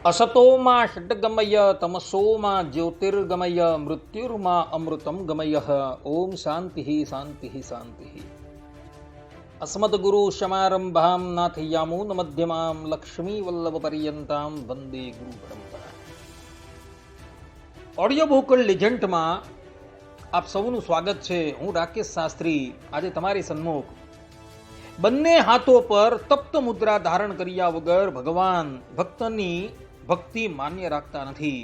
असतोमा षड्गमय तमसोमा ज्योतिर्गमय मृत्युर्मा अमृतं गमय। ओम शांति शांति शांति। अस्मद्गुरु समारंभां नाथयामून मध्यमां लक्ष्मी वल्लभ पर्यंतां वंदे गुरु परंपरा। Audio book लिजेंडમાં આપ સૌનું સ્વાગત છે। હું રાકેશ શાસ્ત્રી આજે તમારી સન્મુખ બંને હાથો પર તપ્ત મુદ્રા ધારણ કર્યા વગર ભગવાન ભક્તની ભક્તિ માન્ય રાખતા નથી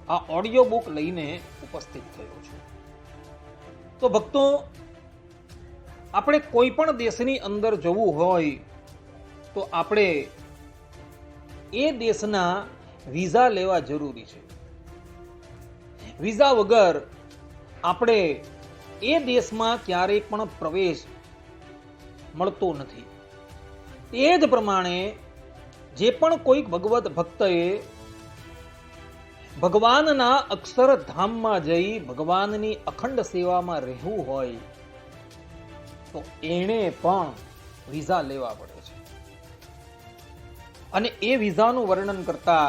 આ ઓડિયો બુક લઈને ઉપસ્થિત થયો છું। તો ભક્તો, આપણે કોઈ પણ દેશની અંદર જવું હોય તો આપણે એ દેશના વિઝા લેવા જરૂરી છે। વિઝા વગર આપણે એ દેશમાં ક્યારેય પણ પ્રવેશ મળતો નથી। એ જ પ્રમાણે જે પણ કોઈક ભગવત ભક્તએ ભગવાનના અક્ષરધામમાં જઈ ભગવાનની અખંડ સેવામાં રહેવું હોય તો એણે પણ વિઝા લેવા પડે છે। અને એ વિઝાનું વર્ણન કરતા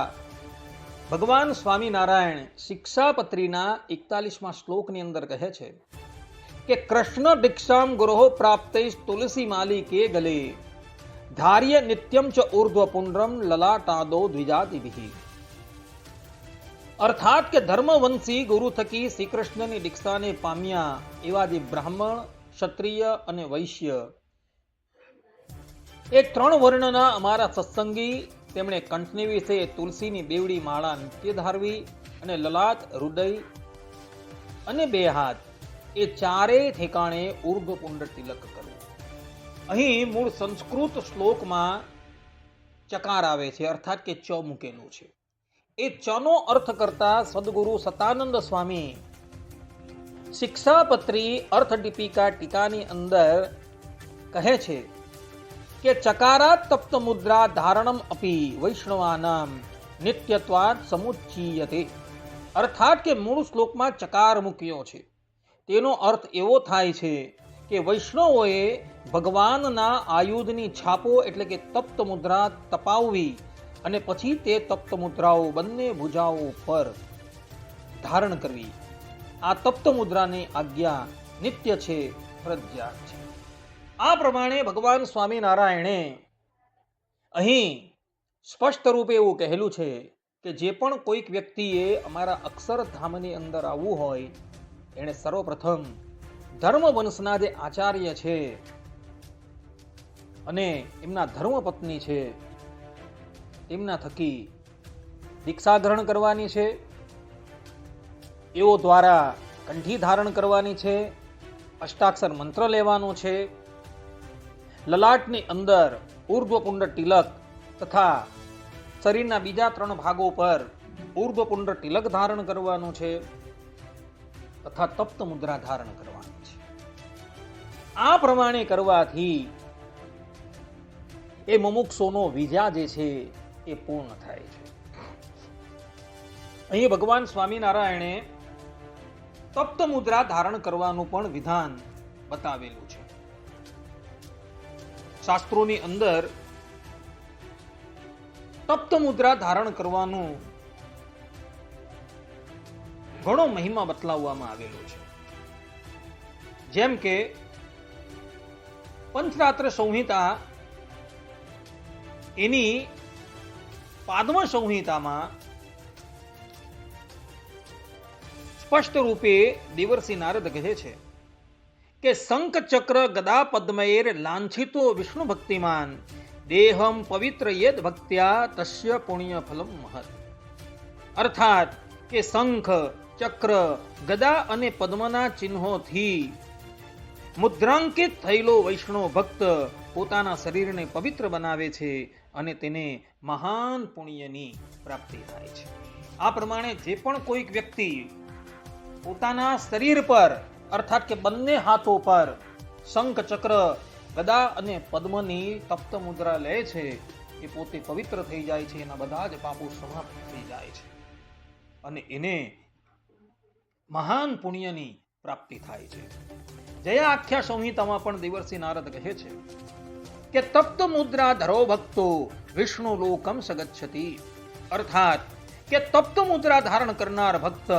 ભગવાન સ્વામિનારાયણ શિક્ષાપત્રીના 41મા શ્લોકની અંદર કહે છે કે કૃષ્ણ દીક્ષામ ગુરોહ પ્રાપ્તૈ તુલસી માલિકે ગલે ધાર્ય નિત્યમ ચ ઊર્ધ્વ પુંડ્રમ લલાટાદો દ્વિજાતિભિ। અર્થાત કે ધર્મવંશી ગુરુ થકી શ્રી કૃષ્ણની દીક્ષાને પામ્યા એવા જે બ્રાહ્મણ, ક્ષત્રિય અને વૈશ્ય એ ત્રણ વર્ણના અમારા સત્સંગી તેમણે કંઠની વિશે તુલસીની બેવડી માળા નિત્ય ધારવી અને લલાટ, હૃદય અને બે હાથ એ ચારે ઠેકાણે ઊર્ધ્વ પુંડ તિલક કરવું। અહીં મૂળ સંસ્કૃત શ્લોકમાં ચકાર આવે છે, અર્થાત કે ચ મૂકેલું છે। એ ચનો અર્થ કરતા સદગુરુ સતાનંદ સ્વામી શિક્ષાપત્રી અર્થ દીપિકા ટીકાની અંદર કહે છે કે ચકારાત તપ્ત મુદ્રા ધારણમ અપી વૈષ્ણવાનામ નિત્યત્વાત સમુચ્ચીયતે। અર્થાત કે મૂળ શ્લોકમાં ચકાર મૂક્યો છે તેનો અર્થ એવો થાય છે કે વૈષ્ણવોએ ભગવાનના આયુધની છાપો એટલે કે તપ્ત મુદ્રા તપાવવી અને પછી તે તપ્ત મુદ્રાઓ બંને ભુજાઓ પર ધારણ કરવી। આ તપ્ત મુદ્રાની આજ્ઞા નિત્ય છે, ફરજિયાત છે। આ પ્રમાણે ભગવાન સ્વામિનારાયણે અહીં સ્પષ્ટ રૂપે એવું કહેલું છે કે જે પણ કોઈક વ્યક્તિએ અમારા અક્ષરધામની અંદર આવવું હોય એણે સર્વપ્રથમ ધર્મવંશના જે આચાર્ય છે અને એમના ધર્મપત્ની છે તેમના થકી દીક્ષા ગ્રહણ કરવાની છે। એઓ દ્વારા કંઠી ધારણ કરવાની છે, અષ્ટાક્ષર મંત્ર લેવાનો છે, લલાટની અંદર ઊર્ધ્વપુંડ તિલક તથા શરીરના બીજા 3 ભાગો પર ઊર્ધ્વપુંડ તિલક ધારણ કરવાનું છે તથા તપ્ત મુદ્રા ધારણ કરવાની છે। આ પ્રમાણે કરવાથી એ મુમુક્ષોનો વિઝા જે છે એ પૂર્ણ થાય છે। અહીં ભગવાન સ્વામિનારાયણે તપ્ત મુદ્રા ધારણ કરવાનું પણ વિધાન બતાવેલું છે। શાસ્ત્રોની અંદર તપ્ત મુદ્રા ધારણ કરવાનું ઘણો મહિમા બતલાવવામાં આવેલો છે। જેમ કે પંચરાત્ર સંહિતા એની પાદ્મ સંહિતામાં સ્પષ્ટ રૂપે દેવર્ષિ નારદ કહે છે કે શંખ ચક્ર ગદા પદ્મૈર લાંછિતો વિષ્ણુ ભક્તિમાન દેહમ પવિત્ર યદ ભક્ત્યા તસ્ય પુણ્ય ફલમ મહત। અર્થાત કે શંખ, ચક્ર, ગદા અને પદ્મના ચિહ્નોથી મુદ્રાંકિત થયેલો વૈષ્ણવ ભક્ત પોતાના શરીરને પવિત્ર બનાવે છે અને તેને મહાન પુણ્યની પ્રાપ્તિ થાય છે। આ પ્રમાણે જે પણ કોઈક વ્યક્તિ પોતાના શરીર પર અર્થાત કે બંને હાથો પર શંખ, ચક્ર, ગદા અને પદ્મની તપ્ત મુદ્રા લે છે એ પોતે પવિત્ર થઈ જાય છે, એના બધા જ પાપો સમાપ્ત થઈ જાય છે અને એને મહાન પુણ્યની પ્રાપ્તિ થાય છે। જયા આખ્યા સંહિતામાં પણ દેવર્ષિ નારદ કહે છે કે તપ્ત મુદ્રા ધરો ભક્તો વિષ્ણુ લોકમ સગચ્છતિ, અર્થાત કે તપ્ત મુદ્રા ધારણ કરનાર ભક્ત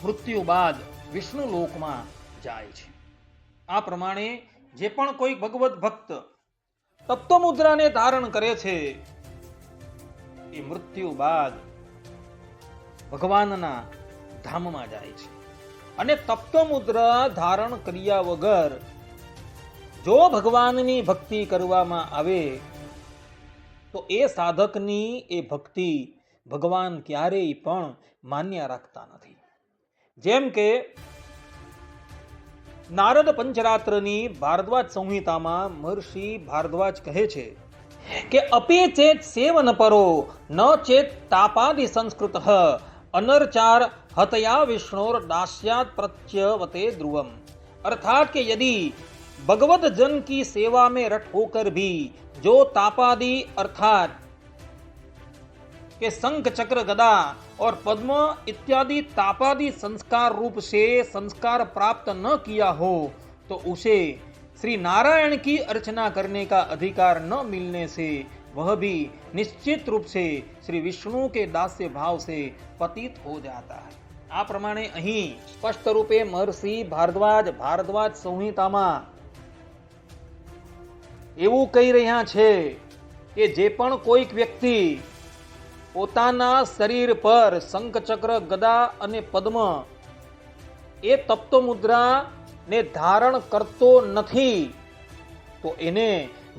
મૃત્યુ બાદ વિષ્ણુ લોકમાં જાય છે. આ પ્રમાણે જે પણ કોઈ ભગવત ભક્ત તપ્ત મુદ્રાને ધારણ કરે છે એ મૃત્યુ બાદ ભગવાનના ધામમાં જાય છે. અને તપ્ત મુદ્રા ધારણ કર્યા વગર જો ભગવાનની ભક્તિ કરવામાં આવે તો એ સાધકની એ ભક્તિ ભગવાન ક્યારેય પણ માન્ય રાખતા નથી. જેમ કે નારદ પંચરાત્રની ભારદ્વાજ સંહિતામાં મહર્ષિ ભારદ્વાજ કહે છે કે અપી ચેત સેવન પરો ન ચેત તાપાદિ સંસ્કૃત अनरचार हतया विष्णोर दास्यात प्रत्यवते ध्रुवम. अर्थात कि यदि भगवत जन की सेवा में रट होकर भी जो तापादि अर्थात के शंख चक्र गदा और पद्म इत्यादि तापादि संस्कार रूप से संस्कार प्राप्त न किया हो तो उसे श्री नारायण की अर्चना करने का अधिकार न मिलने से वह भी निश्चित रूप से श्री विष्णु के दास्य भाव से पतित हो जाता है. આ પ્રમાણે અહીં સ્પષ્ટ રૂપે મહર્ષિ ભારદ્વાજ સંહિતામાં એવું કહી રહ્યા છે કે જે પણ કોઈક વ્યક્તિ પોતાના શરીર પર શંખ ચક્ર ગદા અને પદ્મ એ તપ્ત મુદ્રા ને ધારણ કરતો નથી તો એને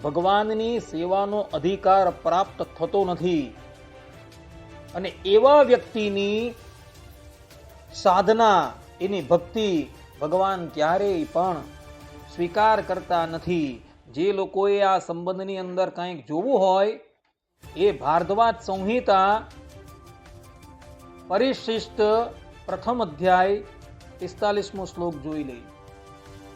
ભગવાનની સેવાનો અધિકાર પ્રાપ્ત થતો નથી. અને એવા વ્યક્તિની સાધના એની ભક્તિ ભગવાન ક્યારેય પણ સ્વીકાર કરતા નથી. જે લોકોએ આ સંબંધની અંદર કંઈક જોવું હોય એ ભારદ્વાજ સંહિતા પરિશિષ્ટ પ્રથમ અધ્યાય 45મો શ્લોક જોઈ લે.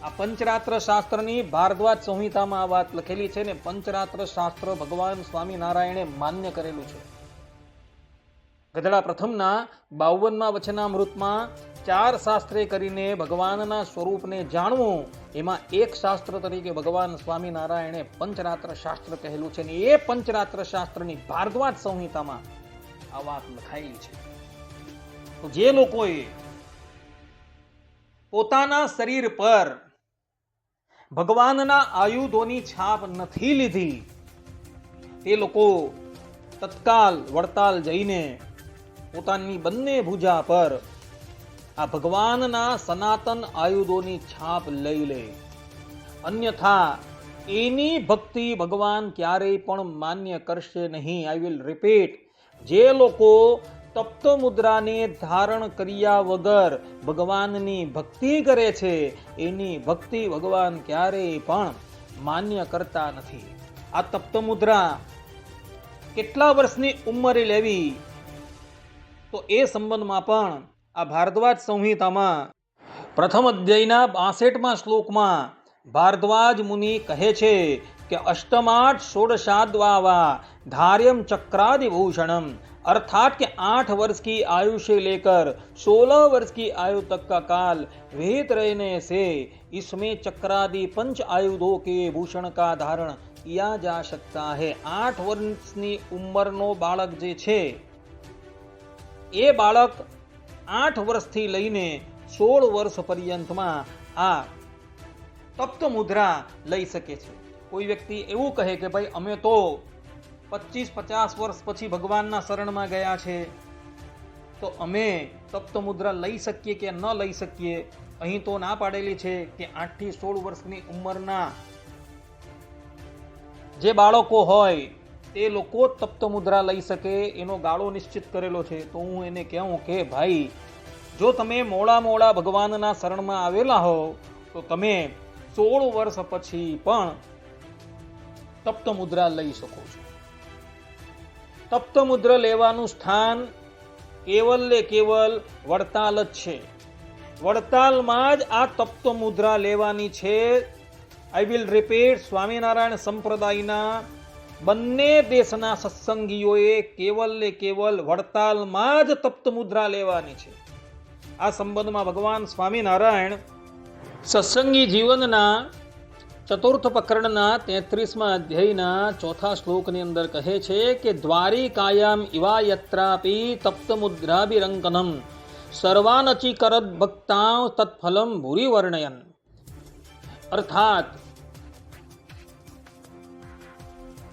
આ પંચરાત્ર શાસ્ત્રની ભારદ્વાજ સંહિતામાં આ વાત લખેલી છે ને પંચરાત્ર શાસ્ત્ર ભગવાન સ્વામિનારાયણે માન્ય કરેલું છે. ગધડા પ્રથમના 52મા વચનામૃતમાં 4 શાસ્ત્રે કરીને ભગવાનના સ્વરૂપને જાણવું એમાં એક શાસ્ત્ર તરીકે ભગવાન સ્વામિનારાયણે પંચરાત્ર શાસ્ત્ર કહેલું છે ને એ પંચરાત્ર શાસ્ત્રની ભારદ્વાજ સંહિતામાં આ વાત લખાયેલી છે. તો જે લોકોએ પોતાના શરીર પર ભગવાનના આયુધોની છાપ નથી લીધી તે લોકો તત્કાલ વડતાલ જઈને પોતાની બંને ભુજા પર આ ભગવાનના સનાતન આયુધોની છાપ લઈ લે. અન્યથા એની ભક્તિ ભગવાન ક્યારેય પણ માન્ય કરશે નહીં. આઈ વિલ રિપીટ, જે લોકો તપ્ત મુદ્રાને ધારણ કર્યા વગર ભગવાનની ભક્તિ કરે છે એની ભક્તિ ભગવાન ક્યારેય પણ માન્ય કરતા નથી. આ તપ્ત મુદ્રા કેટલા વર્ષની ઉંમરે લેવી તો એ સંબંધમાં પણ આ ભારદ્વાજ સંહિતામાં પ્રથમ અધ્યાયના 62મા શ્લોકમાં ભારદ્વાજ મુનિ કહે છે કે અષ્ટમાઠ षोडशाद्वावा धार्यम चक्रादिभूषणम. अर्थात कि 8 वर्ष की आयु से लेकर 16 वर्ष की आयु तक का काल विहित रहने से इसमें चक्रादि पंच आयुधों के भूषण का धारण किया जा सकता है. 8 વર્ષની ઉંમરનો બાળક જે છે એ બાળક 8 વર્ષથી લઈને 16 વર્ષ પર્યંતમાં આ તપ્ત મુદ્રા લઈ શકે છે. કોઈ વ્યક્તિ એવું કહે કે ભાઈ અમે તો 25-50 વર્ષ પછી ભગવાનના શરણમાં ગયા છે તો અમે તપ્ત મુદ્રા લઈ શકીએ કે ન લઈ શકીએ. અહીં તો ના પાડેલી છે કે 8 થી 16 વર્ષની ઉંમરના જે બાળકો હોય તે લોકો તપ્ત મુદ્રા લઈ શકે એનો ગાળો નિશ્ચિત કરેલો છે. તો હું એને કહું કે ભાઈ જો તમે મોડા ભગવાનના શરણમાં આવેલા હો તો તમે 16 વર્ષ પછી પણ તપ્ત મુદ્રા લઈ શકો છો. તપ્ત મુદ્રા લેવાનું સ્થાન કેવલ ને કેવલ વડતાલ જ છે. વડતાલમાં જ આ તપ્ત મુદ્રા લેવાની છે. આઈ વિલ રિપીટ, સ્વામિનારાયણ સંપ્રદાયના બંને દેશના સત્સંગીઓએ કેવલ ને કેવલ વડતાલમાં જ તપ્ત મુદ્રા લેવાની છે. આ સંબંધમાં ભગવાન સ્વામિનારાયણ સત્સંગી જીવનના ચતુર્થ પ્રકરણના 33મા અધ્યાયના 4થા શ્લોકની અંદર કહે છે કે દ્વારિકાયામ ઇવા યત્રાપી તપ્તમુદ્રાભિરંકનમ સર્વાનચી કરદ ભક્તાં તત્ફલમ ભૂરી વર્ણયન. અર્થાત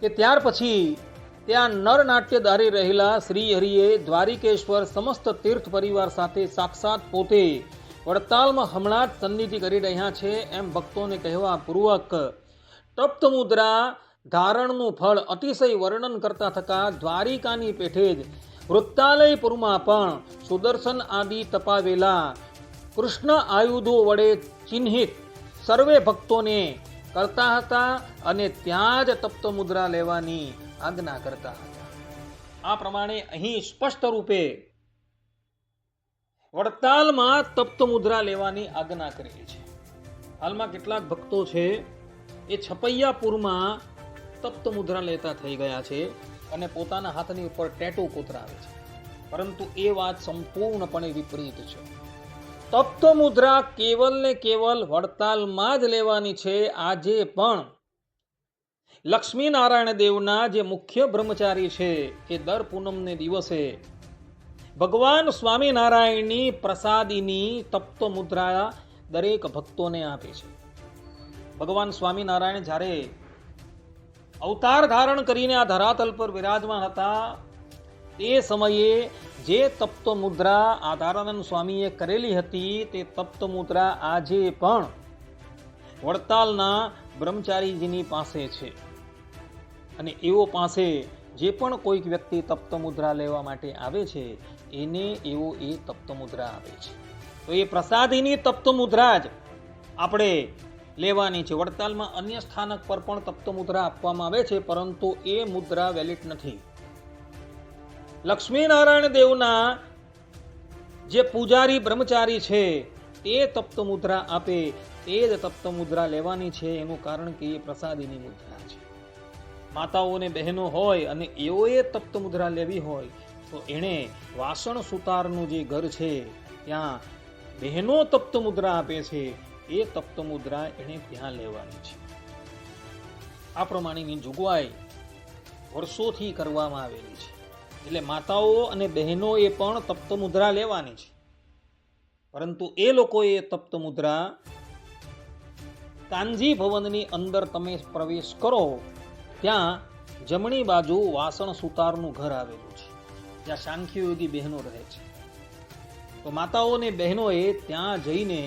કે ત્યાર પછી ત્યાં નર નાટ્યધારી રહેલા શ્રી હરિએ દ્વારિકેશ્વર સમસ્ત તીર્થ પરિવાર સાથે સાક્ષાત પોતે વડતાલમાં હમણાં જ સન્નિધિ કરી રહ્યા છે એમ ભક્તોને કહેવા પૂર્વક તપ્ત મુદ્રા ધારણનું ફળ અતિશય વર્ણન કરતા થતા દ્વારિકાની પેઠે જ વૃત્તાલયપુરમાં પણ સુદર્શન આદિ તપાવેલા કૃષ્ણ આયુધો વડે ચિહ્નિત સર્વે ભક્તોને કરતા હતા અને ત્યાં જ તપ્ત મુદ્રા લેવાની આજ્ઞા કરતા હતા. આ પ્રમાણે અહીં સ્પષ્ટ રૂપે વડતાલમાં તપ્ત મુદ્રા લેવાની આજ્ઞા કરેલી છે. હાલમાં કેટલાક ભક્તો છે એ છપૈયાપુરમાં તપ્ત મુદ્રા લેતા થઈ ગયા છે અને પોતાના હાથની ઉપર ટેટુ કોતરાવે છે, પરંતુ એ વાત સંપૂર્ણપણે વિપરીત છે. તપ્ત મુદ્રા કેવલ ને કેવલ વડતાલમાં જ લેવાની છે. આજે પણ લક્ષ્મીનારાયણ દેવના જે મુખ્ય બ્રહ્મચારી છે એ દર પૂનમને દિવસે ભગવાન સ્વામિનારાયણની પ્રસાદીની તપ્ત મુદ્રા દરેક ભક્તોને આપે છે. ભગવાન સ્વામિનારાયણ જ્યારે અવતાર ધારણ કરીને આ ધરાતલ પર વિરાજમાન હતા તે સમયે જે તપ્ત મુદ્રા આધારાનંદ સ્વામીએ કરેલી હતી તે તપ્ત મુદ્રા આજે પણ વડતાલના બ્રહ્મચારીજીની પાસે છે. અને એવો પાસે જે પણ કોઈક વ્યક્તિ તપ્ત મુદ્રા લેવા માટે આવે છે એને એવો એ તપ્ત મુદ્રા આપે છે. તો એ પ્રસાદીની તપ્ત મુદ્રા જ આપણે લેવાની છે. વડતાલમાં અન્ય સ્થાનક પર પણ તપ્ત મુદ્રા આપવામાં આવે છે, પરંતુ એ મુદ્રા વેલિડ નથી. લક્ષ્મીનારાયણ દેવના જે પૂજારી બ્રહ્મચારી છે તે તપ્ત મુદ્રા આપે તે જ તપ્ત મુદ્રા લેવાની છે. એનું કારણ કે એ પ્રસાદીની મુદ્રા છે. માતાઓ અને બહેનો હોય અને એઓએ તપ્ત મુદ્રા લેવી હોય તો એણે વાસણ સુતારનું જે ઘર છે ત્યાં બહેનો તપ્ત મુદ્રા આપે છે એ તપ્ત મુદ્રા એણે ત્યાં લેવાની છે. આ પ્રમાણેની જોગવાઈ વર્ષોથી કરવામાં આવેલી છે. એટલે માતાઓ અને બહેનોએ પણ તપ્ત મુદ્રા લેવાની છે, પરંતુ એ લોકોએ તપ્ત મુદ્રા કાંજી ભવનની અંદર તમે પ્રવેશ કરો ત્યાં જમણી બાજુ વાસણ સુતારનું ઘર આવેલું છે, જ્યાં સાંખ્યયોગી બહેનો રહે છે. તો માતાઓ અને બહેનોએ ત્યાં જઈને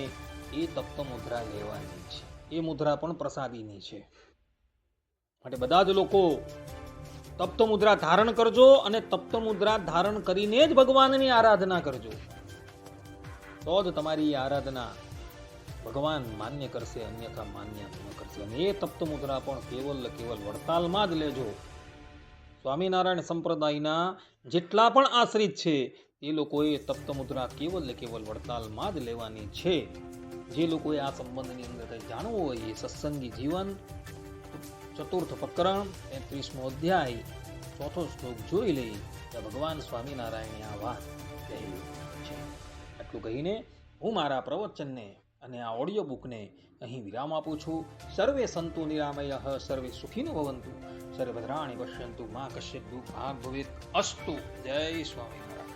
એ તપ્ત મુદ્રા લેવાની છે. એ મુદ્રા પણ પ્રસાદીની છે. માટે બધા જ લોકો તપ્ત મુદ્રા ધારણ કરજો અને તપ્ત મુદ્રા ધારણ કરીને જ ભગવાનની આરાધના કરજો. તો જ તમારી આરાધના ભગવાન માન્ય કરશે, અન્યથા માન્ય ન કરશે. અને એ તપ્ત મુદ્રા પણ કેવલ વડતાલમાં જ લેજો. સ્વામિનારાયણ સંપ્રદાયના જેટલા પણ આશ્રિત છે એ લોકોએ તપ્ત મુદ્રા કેવલ વડતાલમાં જ લેવાની છે. જે લોકોએ આ સંબંધની અંદર કંઈ જાણવું હોય એ સત્સંગી જીવન ચતુર્થ પ્રકરણ 33મો અધ્યાય 4થો શ્લોક જોઈ લઈ. ત્યાં ભગવાન સ્વામિનારાયણે આ વાત કહેલી છે. આટલું કહીને હું મારા પ્રવચનને અને આ ઓડિયો બુકને અહીં વિરામ આપું છું. સર્વે સંતુ નિરામયઃ, સર્વે સુખીનો ભવંતુ, સર્વે ભદ્રાણિ પશ્યન્તુ, મા કશ્ચિત દુઃખાગ ભવેત. અસ્તુ. જય સ્વામિનારાયણ.